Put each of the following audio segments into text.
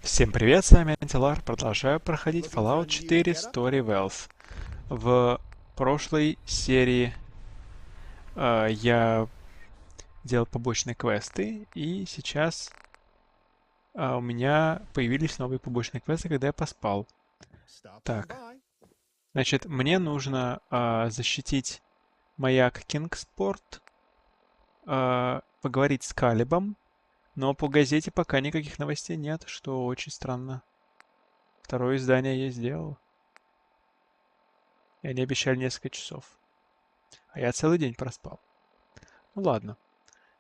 Всем привет, с вами Антилар. Продолжаю проходить Fallout 4 StoryWealth. В прошлой серии я делал побочные квесты, и сейчас у меня появились новые побочные квесты, когда я поспал. Так, значит, мне нужно защитить маяк Кингспорт, поговорить с Калибом, но по газете пока никаких новостей нет, что очень странно. Второе издание я сделал. И они обещали несколько часов. А я целый день проспал. Ну ладно.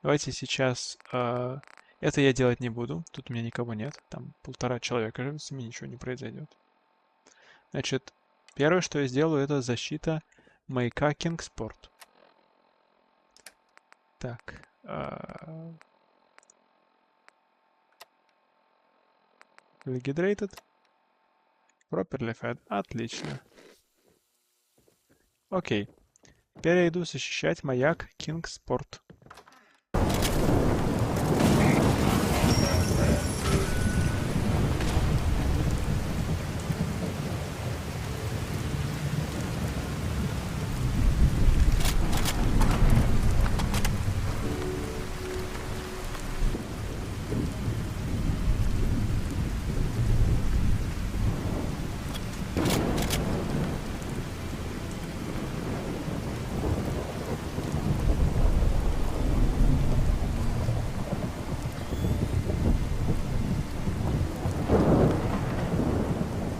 Давайте сейчас... это я делать не буду. Тут у меня никого нет. Там 1,5 человека живет, с ними ничего не произойдет. Значит, первое, что я сделаю, это защита маяка Кингспорт. Так. Rehydrated. Properly fed. Отлично. Окей. Теперь я иду защищать маяк Кингспорт.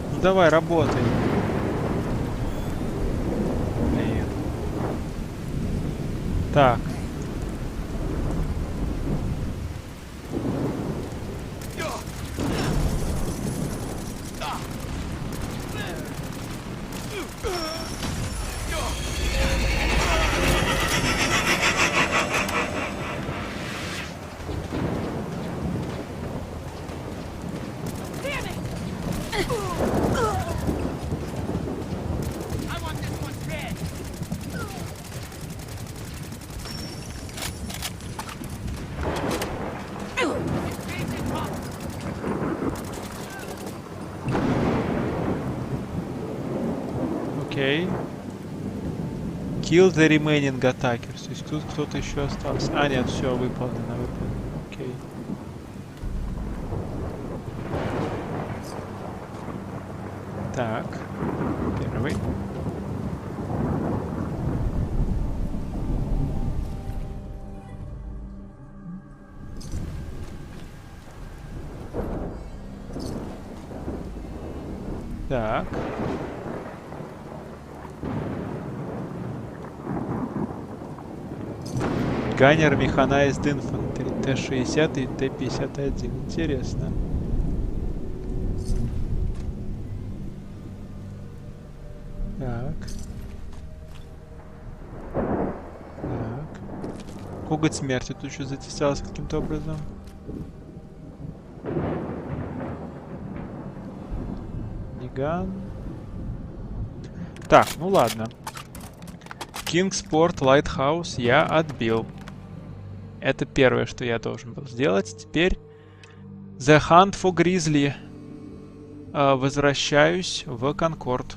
Ну давай, работай. Блин. Так. Окей. Kill the remaining attackers. То есть тут кто-то еще остался. А, нет, все, выполнено. Окей. Так. Первый. Так. Ганнер Mechanized Infantry Т-60 и Т-51. Интересно. Так. Так. Коготь смерти тут еще затесался каким-то образом. Ниган. Так, ну ладно. Кингспорт Лайтхаус я отбил. Это первое, что я должен был сделать. Теперь The Hunt for Grizzly. Возвращаюсь в Конкорд.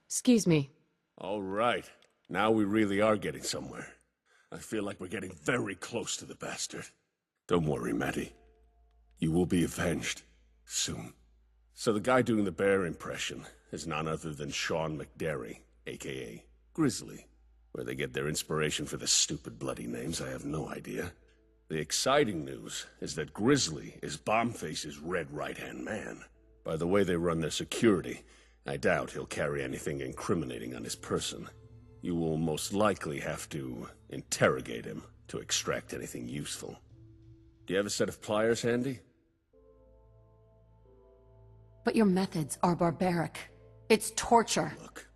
Excuse me. All right. Now we really are getting somewhere. I feel like we're getting very close to the bastard. Don't worry, Matty. You will be avenged. Soon. So the guy doing the bear impression is none other than Sean McDerry, a.k.a. Grizzly. Where they get their inspiration for the stupid bloody names, I have no idea. The exciting news is that Grizzly is Bombface's red right-hand man. By the way they run their security, I doubt he'll carry anything incriminating on his person. You will most likely have to interrogate him to extract anything useful. Do you have a set of pliers handy? But your methods are barbaric. It's torture. Look,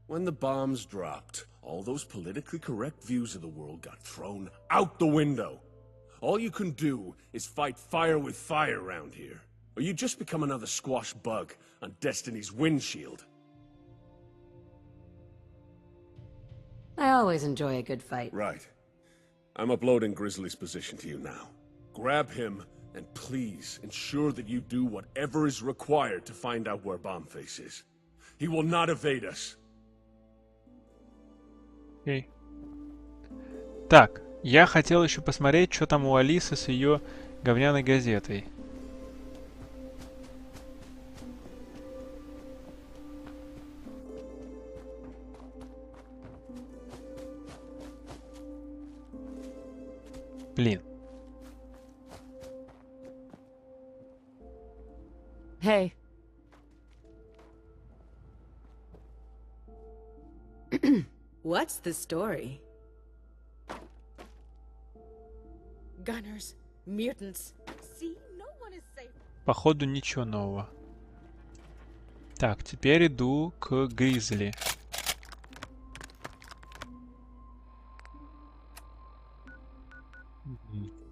when the bombs dropped, all those politically correct views of the world got thrown out the window. All you can do is fight fire with fire around here, or you just become another squash bug on Destiny's windshield. I always enjoy a good fight. Right. I'm uploading Grizzly's position to you now. Grab him, and please ensure that you do whatever is required to find out where Bombface is. He will not evade us. Окей. Так, я хотел еще посмотреть, что там у Алисы с ее говняной газетой. Блин. Hey. What's the story? Gunners, mutants. See, no one is safe. Походу ничего нового. Так, теперь иду к Гризли.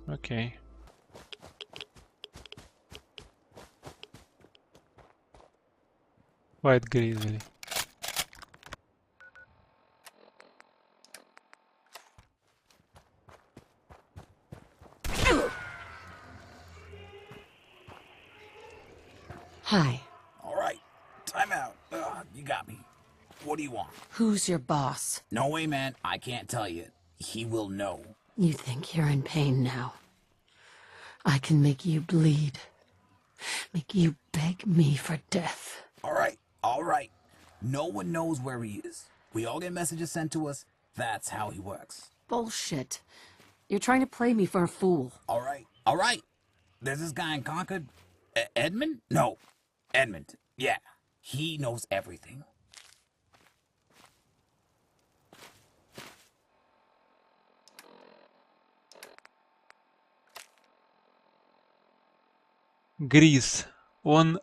Окей. White Grizzly. Hi. All right, time out. You got me. What do you want? Who's your boss? No way, man. I can't tell you. He will know. You think you're in pain now. I can make you bleed. Make you beg me for death. All right, all right. No one knows where he is. We all get messages sent to us. That's how he works. Bullshit. You're trying to play me for a fool. All right, all right. There's this guy in Concord. Edmund? No, Edmund. Yeah, he knows everything. Гриз. Он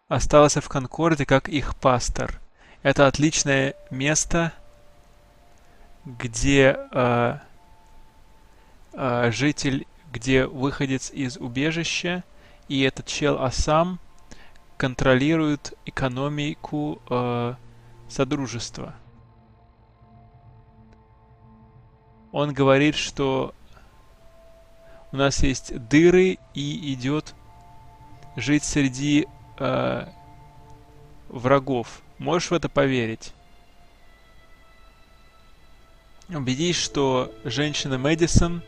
остался в Конкорде как их пастор. Это отличное место, где житель, где выходец из убежища, и этот чел Асам контролирует экономику Содружества. Он говорит, что у нас есть дыры и идет жить среди врагов. Можешь в это поверить? Убедись, что женщина Мэдисон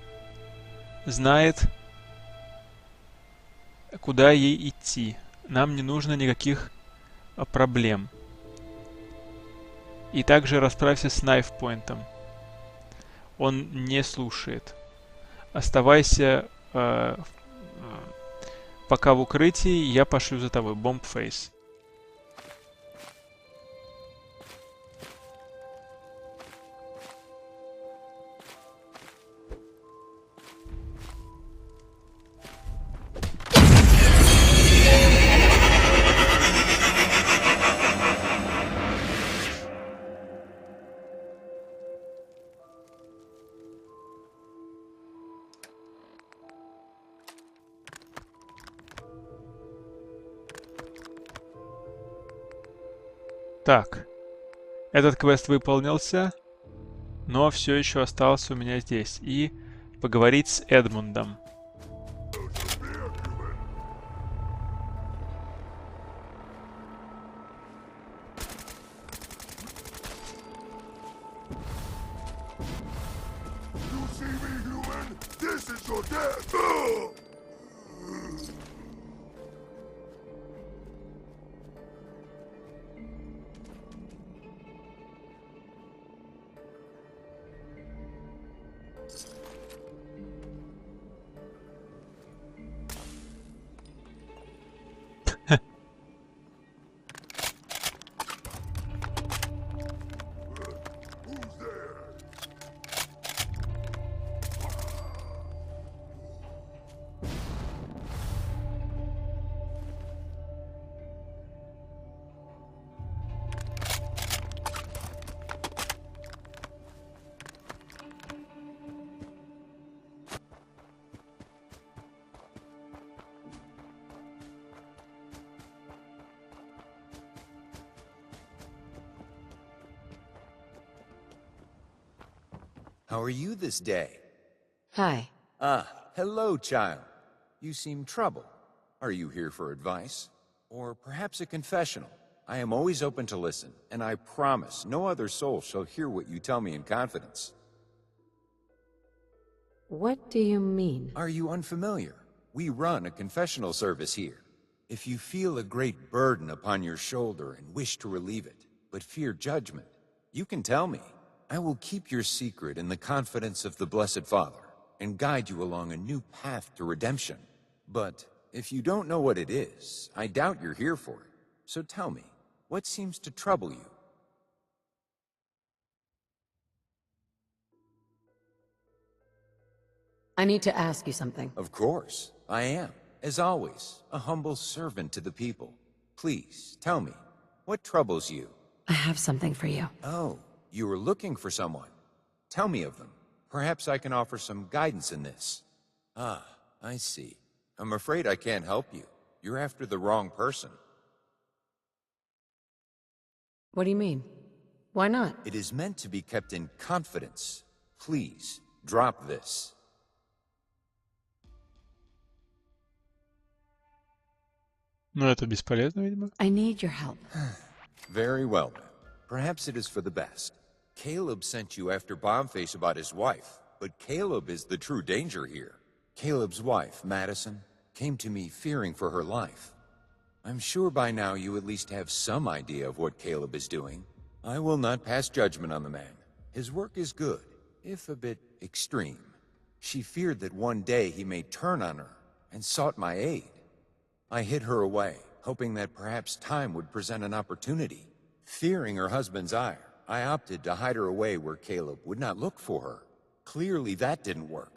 знает, куда ей идти. Нам не нужно никаких проблем. И также расправься с Найфпойнтом. Он не слушает. Оставайся пока в укрытии, я пошлю за тобой. Бомбфейс. Так, этот квест выполнился, но все еще остался у меня здесь. И поговорить с Эдмундом. you're dead! How are you this day? Hi. Ah, hello, child. You seem troubled. Are you here for advice? Or perhaps a confessional? I am always open to listen, and I promise no other soul shall hear what you tell me in confidence. What do you mean? Are you unfamiliar? We run a confessional service here. If you feel a great burden upon your shoulder and wish to relieve it, but fear judgment, you can tell me. I will keep your secret in the confidence of the Blessed Father and guide you along a new path to redemption. But if you don't know what it is, I doubt you're here for it. So tell me, what seems to trouble you? I need to ask you something. Of course, I am, as always, a humble servant to the people. Please, tell me, what troubles you? I have something for you. Oh, you were looking for someone. Tell me of them. Perhaps I can offer some guidance in this. Ah, I see. I'm afraid I can't help you. You're after the wrong person. What do you mean? Why not? It is meant to be kept in confidence. Please, drop this. Ну, это бесполезно, видимо. I need your help. Very well, then. Perhaps it is for the best. Caleb sent you after Bombface about his wife, but Caleb is the true danger here. Caleb's wife, Madison, came to me fearing for her life. I'm sure by now you at least have some idea of what Caleb is doing. I will not pass judgment on the man. His work is good, if a bit extreme. She feared that one day he may turn on her, and sought my aid. I hid her away, hoping that perhaps time would present an opportunity. Fearing her husband's ire, I opted to hide her away where Caleb would not look for her. Clearly that didn't work.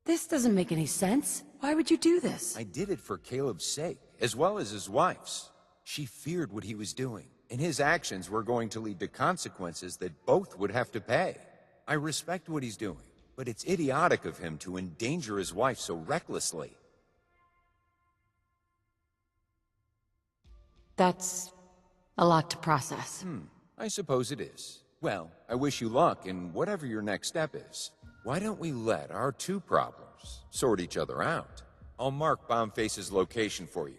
This doesn't make any sense. Why would you do this? I did it for Caleb's sake, as well as his wife's. She feared what he was doing, and his actions were going to lead to consequences that both would have to pay. I respect what he's doing, but it's idiotic of him to endanger his wife so recklessly. That's a lot to process. I suppose it is. Well, I wish you luck in whatever your next step is. Why don't we let our two problems sort each other out? I'll mark Bombface's location for you.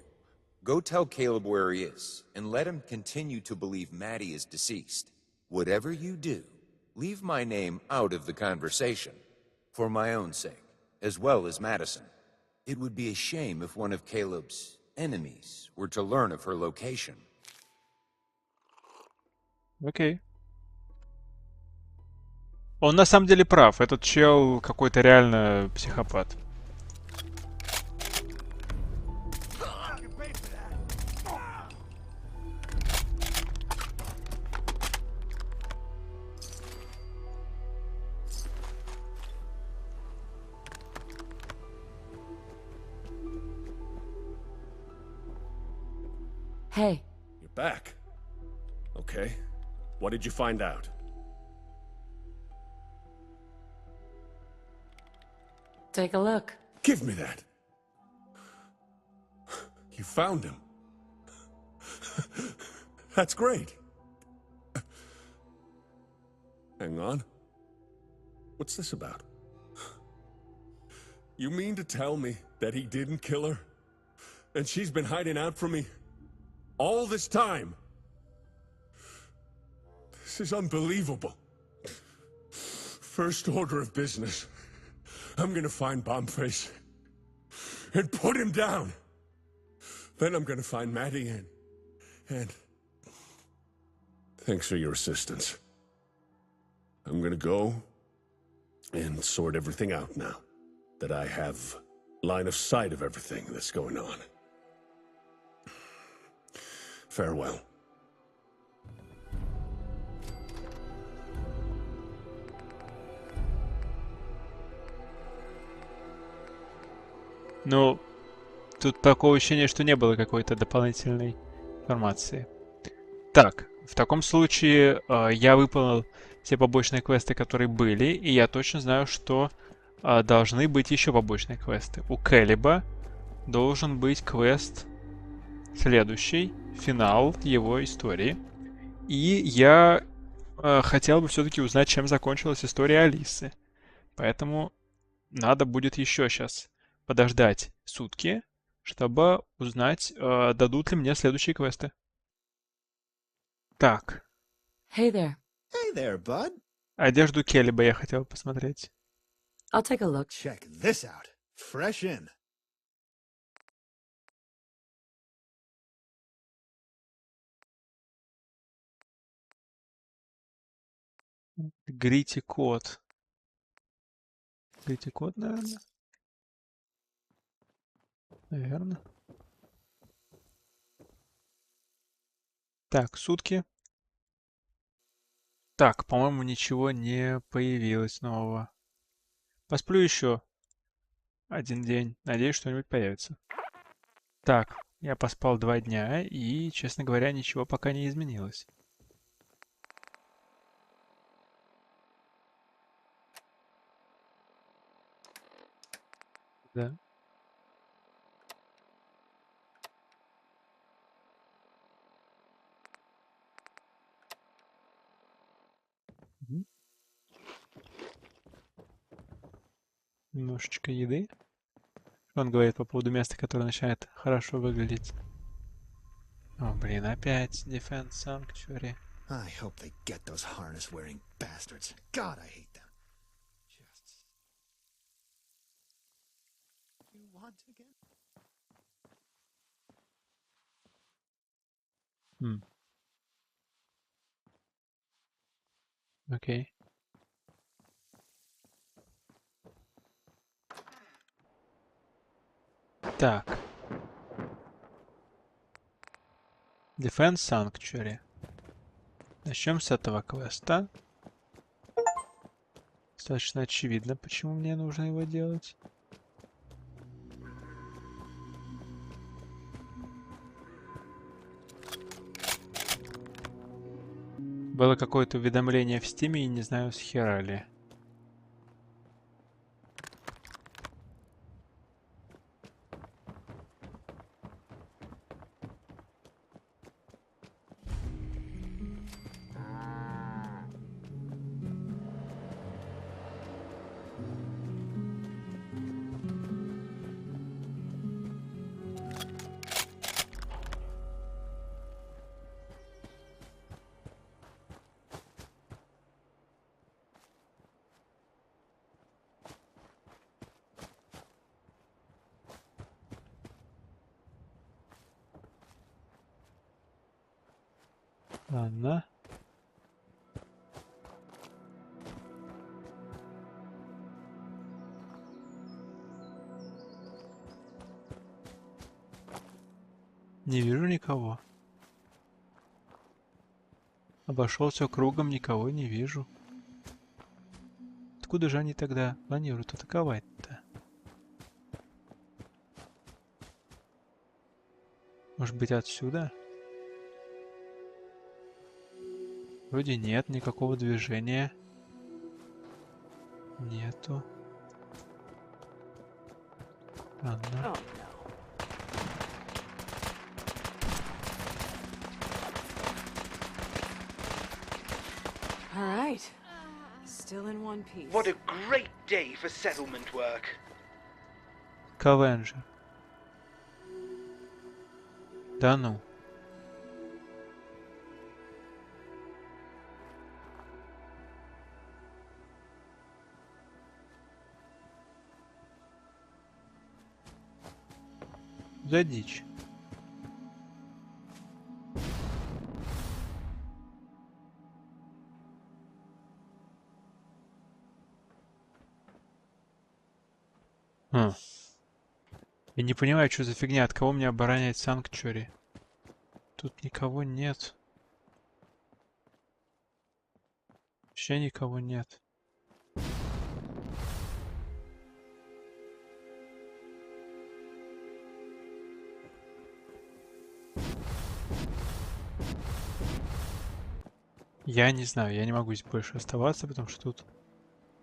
Go tell Caleb where he is, and let him continue to believe Maddie is deceased. Whatever you do, leave my name out of the conversation. For my own sake, as well as Madison. It would be a shame if one of Caleb's enemies were to learn of her location. Окей. Он на самом деле прав. Этот чел какой-то реально психопат. Hey, You're back. Okay. What did you find out? take a look. Give me that. You found him. That's great. Hang on. What's this about? You mean to tell me that he didn't kill her? And she's been hiding out from me all this time? This is unbelievable. First order of business. I'm gonna find Bombface and put him down. Then I'm gonna find Maddie and... Thanks for your assistance. I'm gonna go and sort everything out now that I have line of sight of everything that's going on. Farewell. Ну, тут такое ощущение, что не было какой-то дополнительной информации. Так, в таком случае я выполнил все побочные квесты, которые были, и я точно знаю, что должны быть еще побочные квесты. У Кэлиба должен быть квест следующий, финал его истории. И я хотел бы все-таки узнать, чем закончилась история Алисы. Поэтому надо будет еще сейчас подождать сутки, чтобы узнать, дадут ли мне следующие квесты. Так, Hey there. Hey there, bud. одежду Келлиба я хотел посмотреть. I'll take a look. Check this out. Fresh in. Грити код. Грити код, наверное. Наверное. Так, сутки. Так, по-моему, ничего не появилось нового. Посплю еще один день. Надеюсь, что-нибудь появится. Так, я поспал 2 дня, и, честно говоря, ничего пока не изменилось. Да. Мгм. Немножечко еды. Что он говорит по поводу места, которое начинает хорошо выглядеть? О, блин, опять Defense Sanctuary. I hope they get those harness-wearing bastards. God, I hate them. Just... You want again? Окей. Так. Defense Sanctuary. Начнем с этого квеста. Достаточно очевидно, почему мне нужно его делать. Было какое-то уведомление в Стиме, и не знаю, с хера ли. Ладно. Не вижу никого. Обошел все кругом, никого не вижу. Откуда же они тогда планируют атаковать-то? Может быть, отсюда? Вроде нет никакого движения. Нету. Ладно. All right. Still in one piece. What a great day for settlement work. Кавенджер. Да ну. За дичь. А. Я не понимаю, что за фигня, от кого мне оборонять Санктуари? Тут никого нет. Вообще никого нет. Я не знаю, я не могу здесь больше оставаться, потому что тут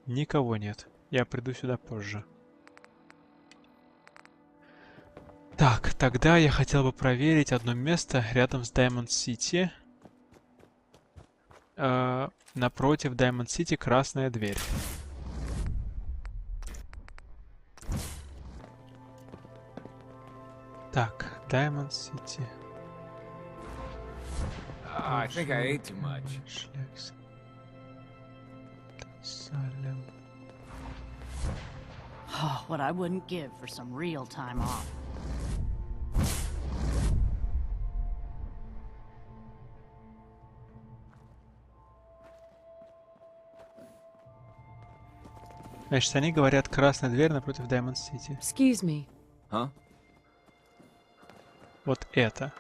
никого нет. Я приду сюда позже. Так, тогда я хотел бы проверить одно место рядом с Diamond City. Напротив Diamond City красная дверь. Так, Diamond City. I think I ate too much. Oh, what I wouldn't give for some real time off. Значит, они говорят красная дверь напротив Diamond City. Excuse me. Huh? Вот это.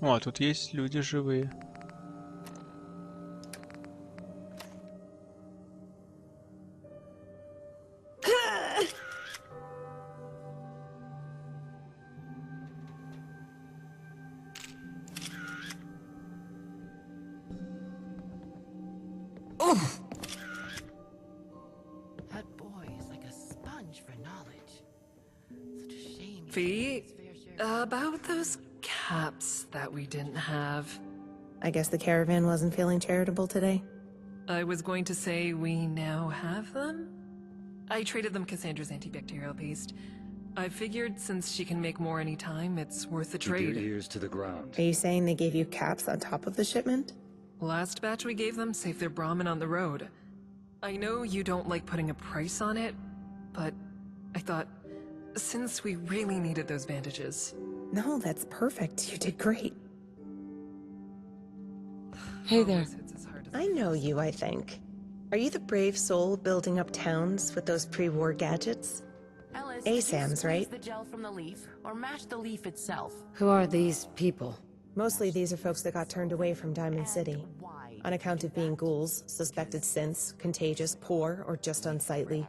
О, тут есть люди живые. That boy is like a sponge for knowledge. Such a shame. Fee, about those caps that we didn't have. I guess the caravan wasn't feeling charitable today. I was going to say we now have them? I traded them Cassandra's antibacterial paste. I figured since she can make more anytime, it's worth the trade. Keep your ears to the ground. Are you saying they gave you caps on top of the shipment? Last batch we gave them saved their Brahmin on the road. I know you don't like putting a price on it, but I thought, since we really needed those bandages. No, that's perfect. You did great. Hey there. I know you, I think. Are you the brave soul building up towns with those pre-war gadgets? Ellis, ASAMs, right? the gel from the leaf, or mash the leaf itself. Who are these people? Mostly these are folks that got turned away from Diamond City. On account of being ghouls, suspected synths, contagious, poor, or just unsightly.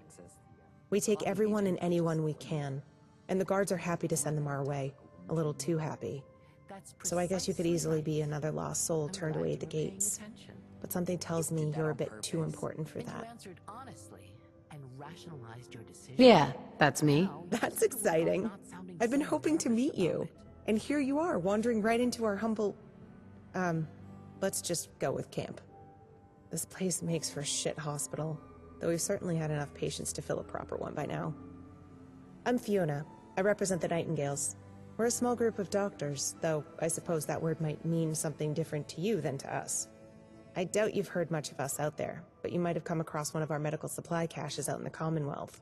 We take everyone and anyone we can, and the guards are happy to send them our way. A little too happy. So I guess you could easily be another lost soul turned away at the gates. But something tells me you're a bit too important for that. Answered honestly and rationalized your decision. Yeah, that's me. That's exciting. I've been hoping to meet you. And here you are, wandering right into our humble... let's just go with camp. This place makes for a shit hospital, though we've certainly had enough patients to fill a proper one by now. I'm Fiona. I represent the Nightingales. We're a small group of doctors, though I suppose that word might mean something different to you than to us. I doubt you've heard much of us out there, but you might have come across one of our medical supply caches out in the Commonwealth.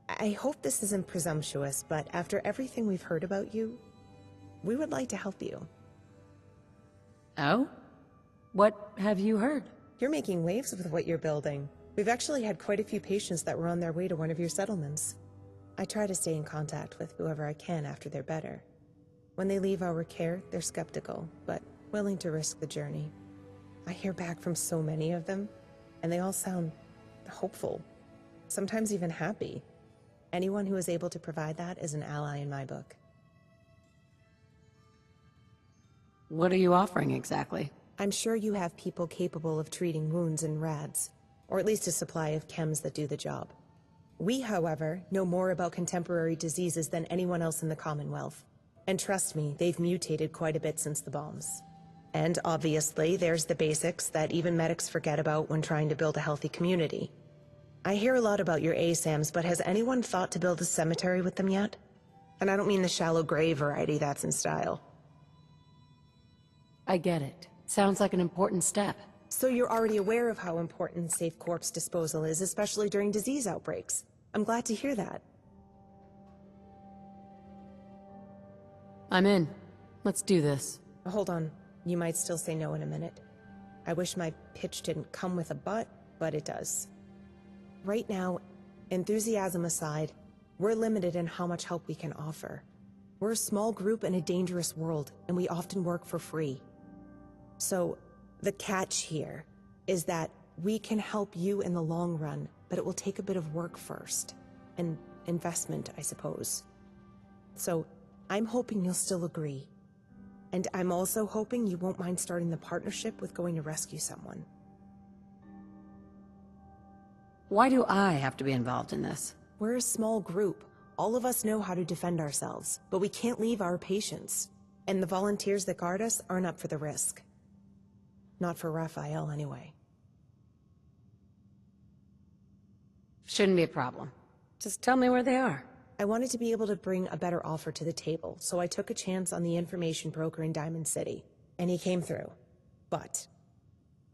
I hope this isn't presumptuous, but after everything we've heard about you, we would like to help you. Oh? What have you heard? You're making waves with what you're building. We've actually had quite a few patients that were on their way to one of your settlements. I try to stay in contact with whoever I can after they're better. When they leave our care, they're skeptical, but willing to risk the journey. I hear back from so many of them, and they all sound hopeful, sometimes even happy. Anyone who is able to provide that is an ally in my book. What are you offering exactly? I'm sure you have people capable of treating wounds and rads, or at least a supply of chems that do the job. We, however, know more about contemporary diseases than anyone else in the Commonwealth. And trust me, they've mutated quite a bit since the bombs. And obviously, there's the basics that even medics forget about when trying to build a healthy community. I hear a lot about your ASAMs, but has anyone thought to build a cemetery with them yet? And I don't mean the shallow grave variety that's in style. I get it. Sounds like an important step. So you're already aware of how important safe corpse disposal is, especially during disease outbreaks. I'm glad to hear that. I'm in. Let's do this. Hold on. You might still say no in a minute. I wish my pitch didn't come with a but it does. Right now, enthusiasm aside, we're limited in how much help we can offer. We're a small group in a dangerous world, and we often work for free. So, the catch here is that we can help you in the long run, but it will take a bit of work first. An investment, I suppose. So, I'm hoping you'll still agree. And I'm also hoping you won't mind starting the partnership with going to rescue someone. Why do I have to be involved in this? We're a small group. All of us know how to defend ourselves, but we can't leave our patients. And the volunteers that guard us aren't up for the risk. Not for Raphael, anyway. Shouldn't be a problem. Just tell me where they are. I wanted to be able to bring a better offer to the table, so I took a chance on the information broker in Diamond City. And he came through. But,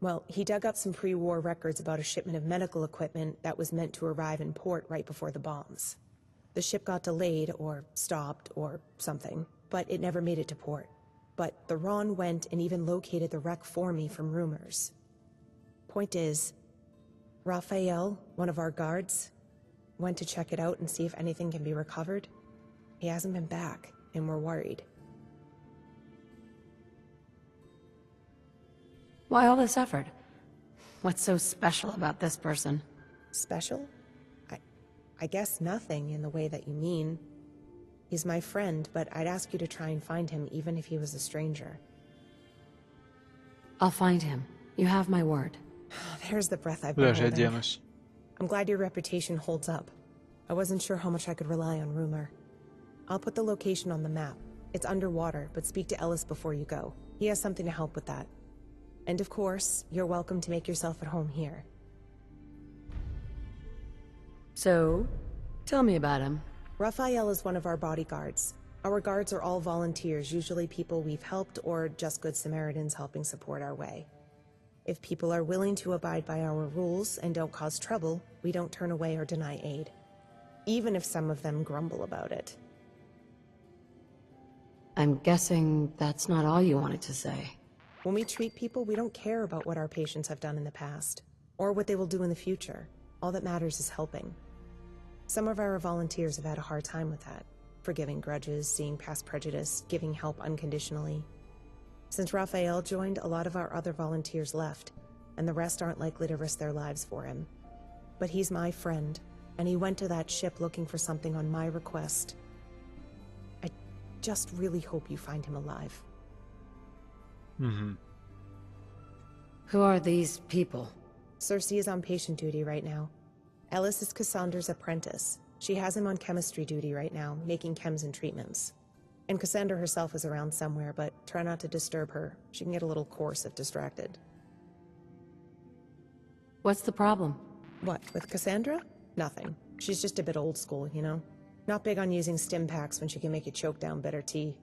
well, he dug up some pre-war records about a shipment of medical equipment that was meant to arrive in port right before the bombs. The ship got delayed, or stopped, or something, but it never made it to port. But the Ron went and even located the wreck for me from rumors. Point is, Raphael, one of our guards, went to check it out and see if anything can be recovered. He hasn't been back, and we're worried. Why all this effort? What's so special about this person? Special? I guess nothing in the way that you mean. He's my friend, but I'd ask you to try and find him even if he was a stranger. I'll find him. You have my word. There's the breath I've been Куда же я holding. денусь? I'm glad your reputation holds up. I wasn't sure how much I could rely on rumor. I'll put the location on the map. It's underwater, but speak to Ellis before you go. He has something to help with that. And of course, you're welcome to make yourself at home here. So, tell me about him. Raphael is one of our bodyguards. Our guards are all volunteers, usually people we've helped or just good Samaritans helping support our way. If people are willing to abide by our rules and don't cause trouble, we don't turn away or deny aid. Even if some of them grumble about it. I'm guessing that's not all you wanted to say. When we treat people, we don't care about what our patients have done in the past, or what they will do in the future. All that matters is helping. Some of our volunteers have had a hard time with that, forgiving grudges, seeing past prejudice, giving help unconditionally. Since Raphael joined, a lot of our other volunteers left, and the rest aren't likely to risk their lives for him. But he's my friend, and he went to that ship looking for something on my request. I just really hope you find him alive. Who are these people? Cersei is on patient duty right now. Ellis is Cassandra's apprentice. She has him on chemistry duty right now, making chems and treatments. And Cassandra herself is around somewhere, but try not to disturb her. She can get a little coarse if distracted. What's the problem? What, with Cassandra? Nothing. She's just a bit old school, you know? Not big on using stim packs when she can make you choke down bitter tea.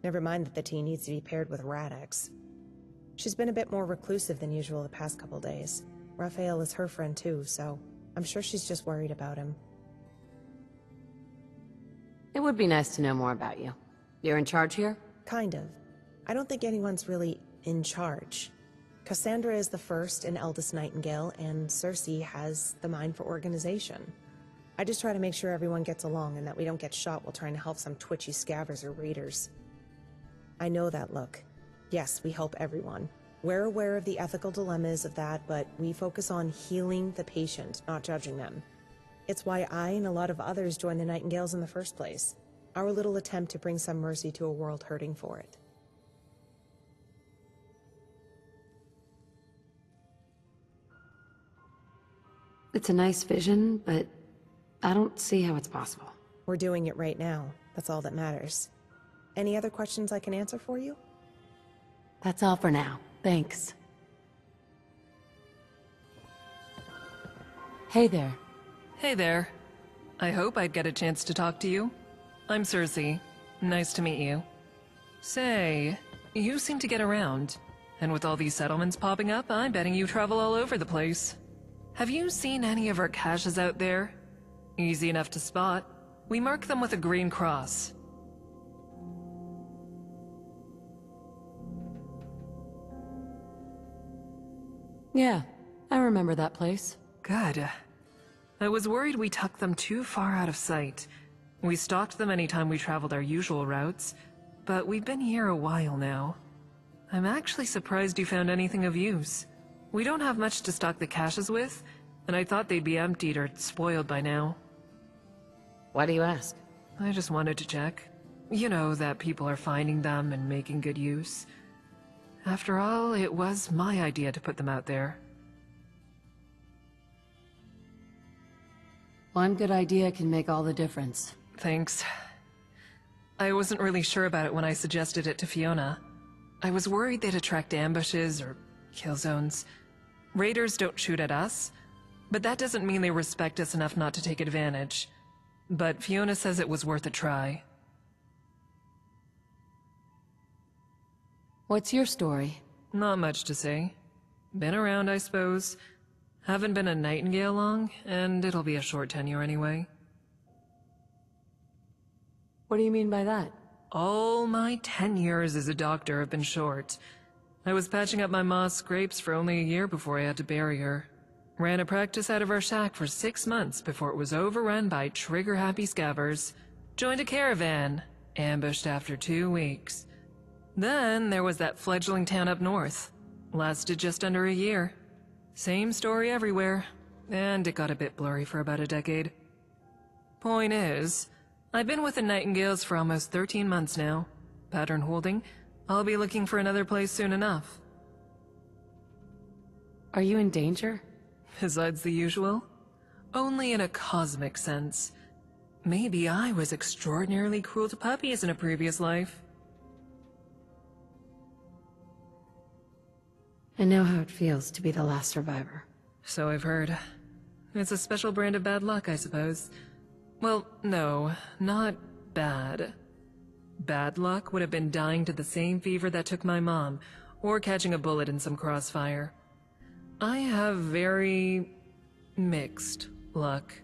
Never mind that the tea needs to be paired with Rad-X. She's been a bit more reclusive than usual the past couple days. Raphael is her friend too, so I'm sure she's just worried about him. It would be nice to know more about you. You're in charge here? Kind of. I don't think anyone's really in charge. Cassandra is the first and eldest Nightingale, and Cersei has the mind for organization. I just try to make sure everyone gets along and that we don't get shot while trying to help some twitchy scavvers or raiders. I know that look. Yes, we help everyone. We're aware of the ethical dilemmas of that, but we focus on healing the patient, not judging them. It's why I and a lot of others joined the Nightingales in the first place. Our little attempt to bring some mercy to a world hurting for it. It's a nice vision, but I don't see how it's possible. We're doing it right now. That's all that matters. Any other questions I can answer for you? That's all for now. Thanks. Hey there. Hey there. I hope I'd get a chance to talk to you. I'm Cersei. Nice to meet you. Say, you seem to get around. And with all these settlements popping up, I'm betting you travel all over the place. Have you seen any of our caches out there? Easy enough to spot. We mark them with a green cross. Yeah, I remember that place. Good. I was worried we tucked them too far out of sight. We stalked them anytime we traveled our usual routes, but we've been here a while now. I'm actually surprised you found anything of use. We don't have much to stock the caches with, and I thought they'd be emptied or spoiled by now. Why do you ask? I just wanted to check. You know, that people are finding them and making good use. After all, it was my idea to put them out there. One good idea can make all the difference. Thanks. I wasn't really sure about it when I suggested it to Fiona. I was worried they'd attract ambushes or kill zones. Raiders don't shoot at us, but that doesn't mean they respect us enough not to take advantage. But Fiona says it was worth a try. What's your story? Not much to say. Been around, I suppose. Haven't been a Nightingale long, and it'll be a short tenure anyway. What do you mean by that? All my 10 years as a doctor have been short. I was patching up my ma's scrapes for only a year before I had to bury her. Ran a practice out of our shack for 6 months before it was overrun by trigger-happy scabbers. Joined a caravan, ambushed after 2 weeks. Then there was that fledgling town up north. Lasted just under a year. Same story everywhere, and it got a bit blurry for about a decade. Point is, I've been with the Nightingales for almost 13 months now. Pattern holding, I'll be looking for another place soon enough. Are you in danger? Besides the usual? Only in a cosmic sense. Maybe I was extraordinarily cruel to puppies in a previous life. I know how it feels to be the last survivor. So I've heard. It's a special brand of bad luck, I suppose. Well, no, not bad. Bad luck would have been dying to the same fever that took my mom, or catching a bullet in some crossfire. I have very mixed luck.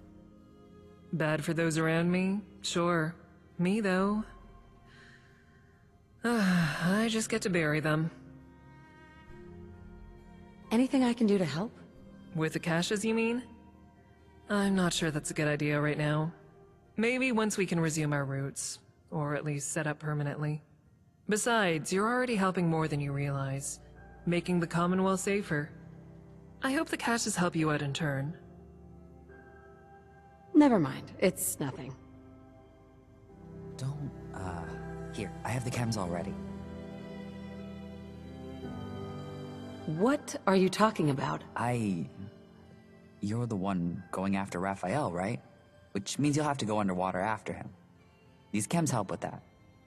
Bad for those around me, sure. Me, though, I just get to bury them. Anything I can do to help? With the caches, you mean? I'm not sure that's a good idea right now. Maybe once we can resume our routes, or at least set up permanently. Besides, you're already helping more than you realize, making the Commonwealth safer. I hope the caches help you out in turn. Never mind, it's nothing. Don't, here, I have the chems already. What are you talking about? You're the one going after Raphael, right? Which means you'll have to go underwater after him. These chems help with that.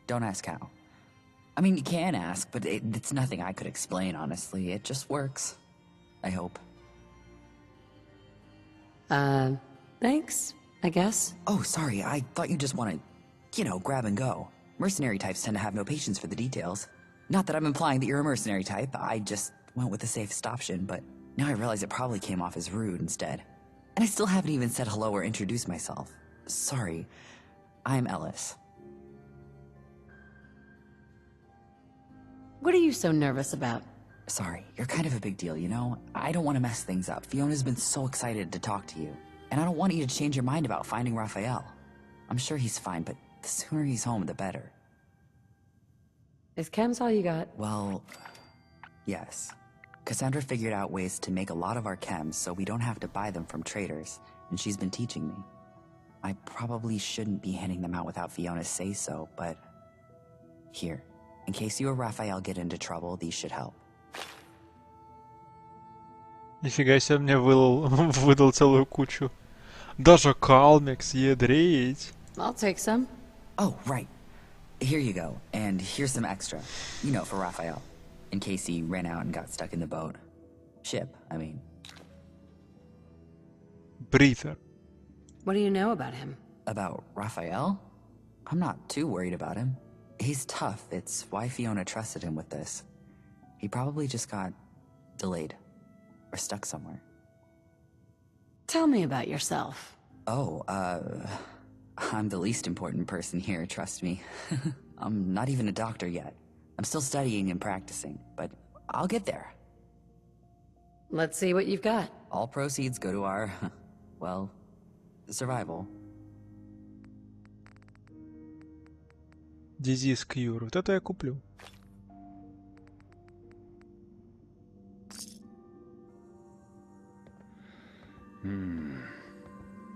Don't ask how. I mean, you can ask, but it's nothing I could explain, honestly. It just works. I hope. Thanks, I guess. Oh, sorry, I thought you just wanted, grab and go. Mercenary types tend to have no patience for the details. Not that I'm implying that you're a mercenary type, I just went with the safest option, but now I realize it probably came off as rude instead. And I still haven't even said hello or introduced myself. Sorry, I'm Ellis. What are you so nervous about? Sorry, you're kind of a big deal, you know? I don't want to mess things up. Fiona's been so excited to talk to you. And I don't want you to change your mind about finding Raphael. I'm sure he's fine, but the sooner he's home, the better. Is chems all you got? Well, yes. Cassandra figured out ways to make a lot of our chems so we don't have to buy them from traders, and she's been teaching me. I probably shouldn't be handing them out without Fiona's say-so, but... Here, in case you or Raphael get into trouble, these should help. Нифига себе мне выдал целую кучу. Даже калмикс, ядрить. I'll take some. Oh, right. Here you go, and here's some extra. For Raphael. In case he ran out and got stuck in the boat. Ship, I mean. Breather. What do you know about him? About Raphael? I'm not too worried about him. He's tough, it's why Fiona trusted him with this. He probably just got delayed. Or stuck somewhere. Tell me about yourself. Oh, I'm the least important person here, trust me. I'm not even a doctor yet. I'm still studying and practicing, but I'll get there. Let's see what you've got. All proceeds go to our, well, survival. Disease Cure. Вот это я куплю.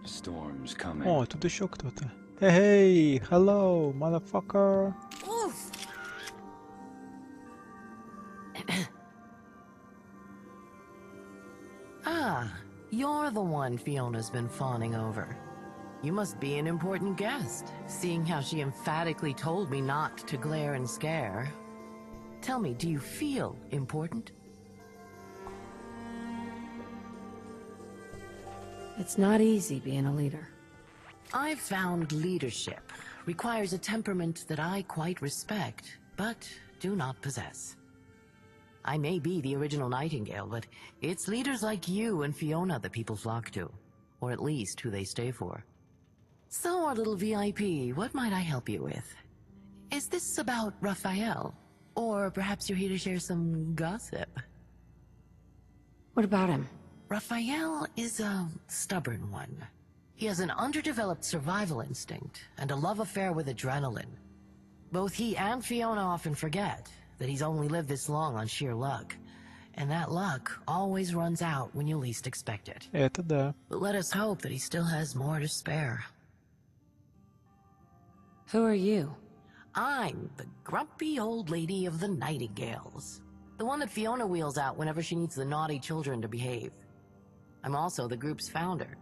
Storm's coming. О, тут еще кто-то. Hey, hello, motherfucker. Ah, you're the one Fiona's been fawning over. You must be an important guest, seeing how she emphatically told me not to glare and scare. Tell me, do you feel important? It's not easy being a leader. I've found leadership requires a temperament that I quite respect, but do not possess. I may be the original Nightingale, but it's leaders like you and Fiona that people flock to, or at least who they stay for. So, our little VIP, what might I help you with? Is this about Raphael? Or perhaps you're here to share some gossip? What about him? Raphael is a stubborn one. He has an underdeveloped survival instinct and a love affair with adrenaline. Both he and Fiona often forget that he's only lived this long on sheer luck. And that luck always runs out when you least expect it. Это да. But let us hope that he still has more to spare. Who are you? I'm the grumpy old lady of the Nightingales. The one that Fiona wheels out whenever she needs the naughty children to behave. I'm also the group's founder.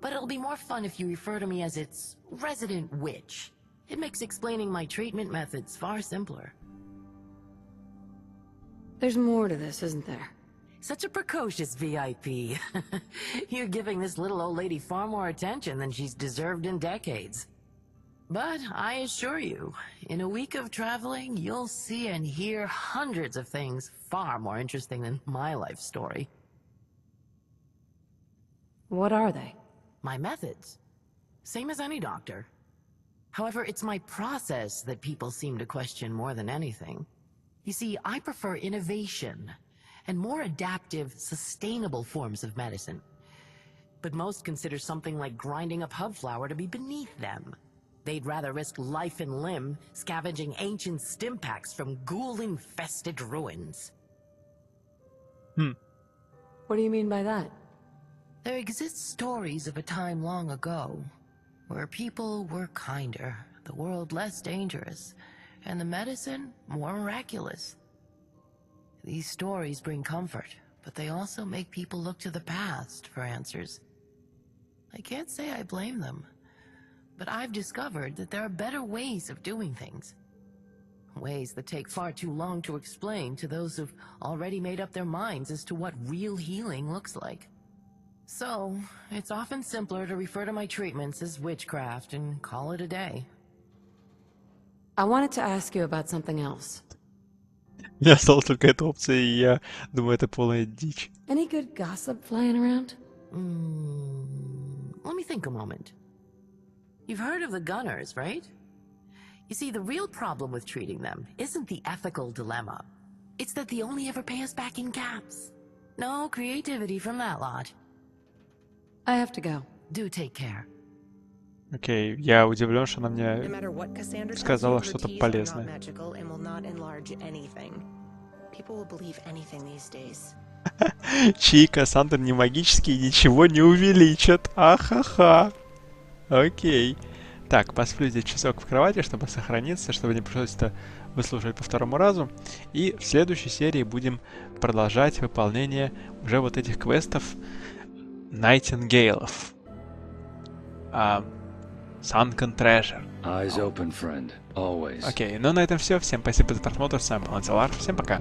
But it'll be more fun if you refer to me as its resident witch. It makes explaining my treatment methods far simpler. There's more to this, isn't there? Such a precocious VIP. You're giving this little old lady far more attention than she's deserved in decades. But I assure you, in a week of traveling, you'll see and hear hundreds of things far more interesting than my life story. What are they? My methods. Same as any doctor. However, it's my process that people seem to question more than anything. You see, I prefer innovation and more adaptive, sustainable forms of medicine. But most consider something like grinding up hub flour to be beneath them. They'd rather risk life and limb scavenging ancient stim packs from ghoul-infested ruins. What do you mean by that? There exist stories of a time long ago where people were kinder, the world less dangerous, and the medicine more miraculous. These stories bring comfort, but they also make people look to the past for answers. I can't say I blame them, but I've discovered that there are better ways of doing things. Ways that take far too long to explain to those who've already made up their minds as to what real healing looks like. So, it's often simpler to refer to my treatments as witchcraft and call it a day. I wanted to ask you about something else. Я осталась только эта опция, и я думаю, это полная дичь. Any good gossip flying around? Let me think a moment. You've heard of the Gunners, right? You see, the real problem with treating them isn't the ethical dilemma. It's that they only ever pay us back in caps. No creativity from that lot. I have to go. Do take care. Окей, я удивлен, что она мне сказала что-то полезное. Чьи Кассандры не магические ничего не увеличат. Ахаха. Окей. Так, посплю здесь часок в кровати, чтобы сохраниться, чтобы не пришлось это выслушивать по второму разу. И в следующей серии будем продолжать выполнение уже вот этих квестов Найтингейлов. Sunken Treasure. Eyes open, friend. Always. Окей, ну на этом все. Всем спасибо за просмотр. С вами был Антилар. Всем пока.